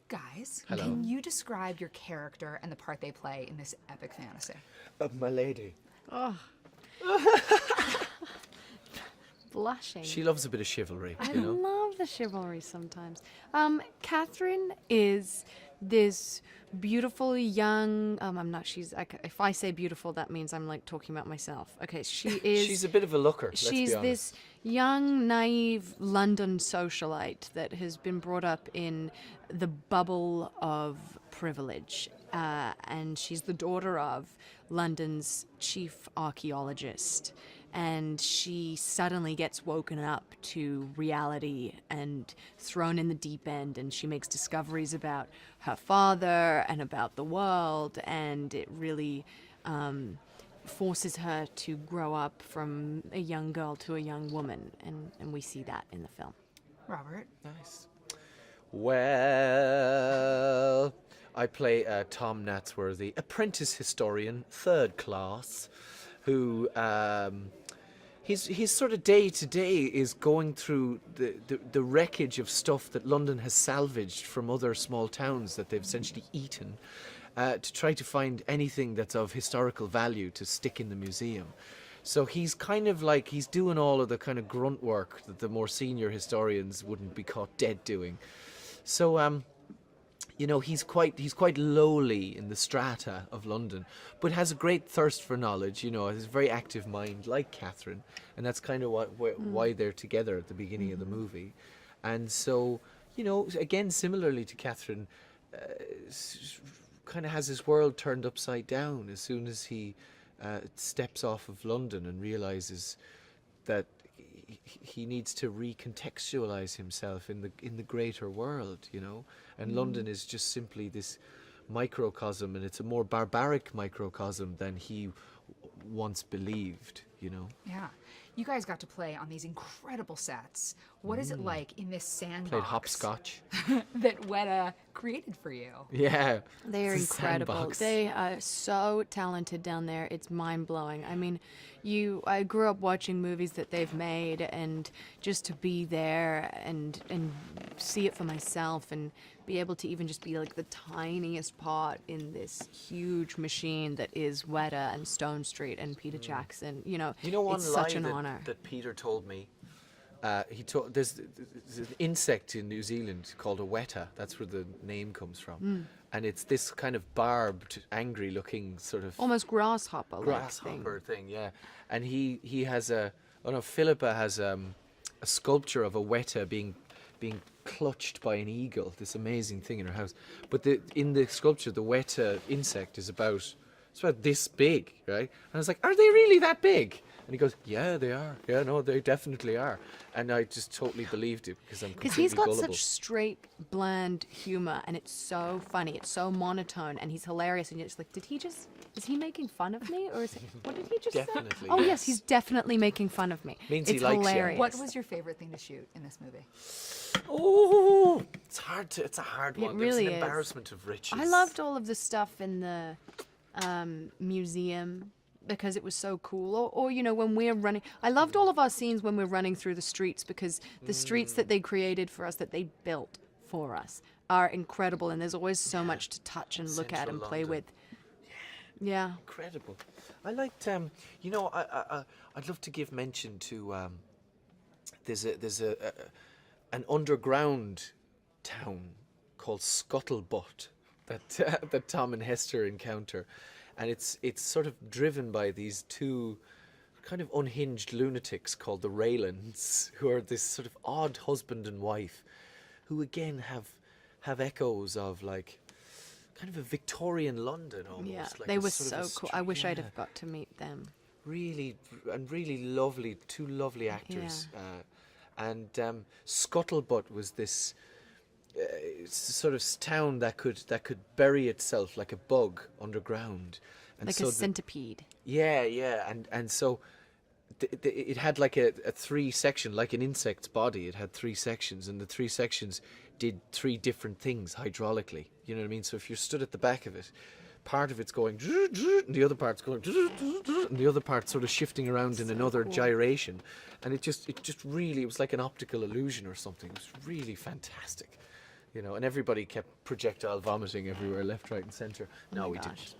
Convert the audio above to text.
Guys, Hello. can you describe your character and the part they play in this epic fantasy? My lady. Oh. Blushing. She loves a bit of chivalry, I you know? love the chivalry sometimes. Catherine is this beautiful young. I'm not. If I say beautiful, that means I'm like talking about myself. Okay, she is. She's a bit of a looker. Let's She's be honest. this young, naive London socialite that has been brought up in the bubble of privilege. And she's the daughter of London's chief archaeologist. And she suddenly gets woken up to reality and thrown in the deep end. And she makes discoveries about her father and about the world. And it really forces her to grow up from a young girl to a young woman, and we see that in the film. Robert? Nice. Well, I play Tom Natsworthy, apprentice historian, 3rd class, who his sort of day to day is going through the wreckage of stuff that London has salvaged from other small towns that they've essentially eaten. To try to find anything that's of historical value to stick in the museum. So he's kind of like, he's doing all of the kind of grunt work that the more senior historians wouldn't be caught dead doing. So, you know, he's quite lowly in the strata of London, but has a great thirst for knowledge, you know, has a very active mind like Catherine, and that's kind of why they're together at the beginning of the movie. And so, you know, again, similarly to Catherine, kind of has his world turned upside down as soon as he steps off of London and realizes that he needs to recontextualize himself in the greater world, you know. And London is just simply this microcosm, and it's a more barbaric microcosm than he once believed, you know. Yeah. You guys got to play on these incredible sets. What is it like in this sandbox Played hopscotch. that Weta created for you? Yeah. They're it's a incredible. sandbox. They are so talented down there. It's mind-blowing. I mean, I grew up watching movies that they've made, and just to be there and see it for myself and be able to even just be like the tiniest part in this huge machine that is Weta and Stone Street and Peter Jackson. You know one it's such lie an that, honor. that Peter told me? There's an insect in New Zealand called a weta. That's where the name comes from. And it's this kind of barbed, angry-looking sort of Almost grasshopper-like thing. Yeah. And he has Philippa has a sculpture of a weta being clutched by an eagle. This amazing thing in her house. But in the sculpture, the weta insect is about this big, right? And I was like, are they really that big? And he goes, yeah, they are. Yeah, no, they definitely are. And I just totally believed it because I'm completely he's got gullible. such straight, bland humor, and it's so funny. It's so monotone, and he's hilarious. And you're just like, is he making fun of me, or what did he just Definitely, say? Oh yes, yes. he's definitely making fun of me. Means it's he likes you. hilarious. What was your favorite thing to shoot in this movie? Oh, it's a hard one. It There's really an is. embarrassment of riches. I loved all of the stuff in the museum because it was so cool. Or you know, when we're running, I loved all of our scenes when we're running through the streets, because the streets that they created for us, that they built for us, are incredible, and there's always so much to touch and look at Central and play London. with. Yeah. Incredible. I liked, you know, I'd love to give mention to, there's an underground town called Scuttlebutt that Tom and Hester encounter, and it's sort of driven by these two kind of unhinged lunatics called the Raylands, who are this sort of odd husband and wife, who again have echoes of like kind of a Victorian London almost. Yeah, like they a were sort so of a cool. street- I wish I'd yeah. have got to meet them. Really lovely, two lovely actors. And Scuttlebutt was this sort of town that could bury itself like a bug underground, and Like so a centipede. yeah, and so it had like a 3-section, like an insect's body. It had 3 sections, and the 3 sections did 3 different things hydraulically. You know what I mean? So if you're stood at the back of it, part of it's going, and the other part's going, and the other part's sort of shifting around in another gyration, and it just really, it was like an optical illusion or something. It was really fantastic. you know, and everybody kept projectile vomiting everywhere, left, right, and centre. No, we gosh. didn't.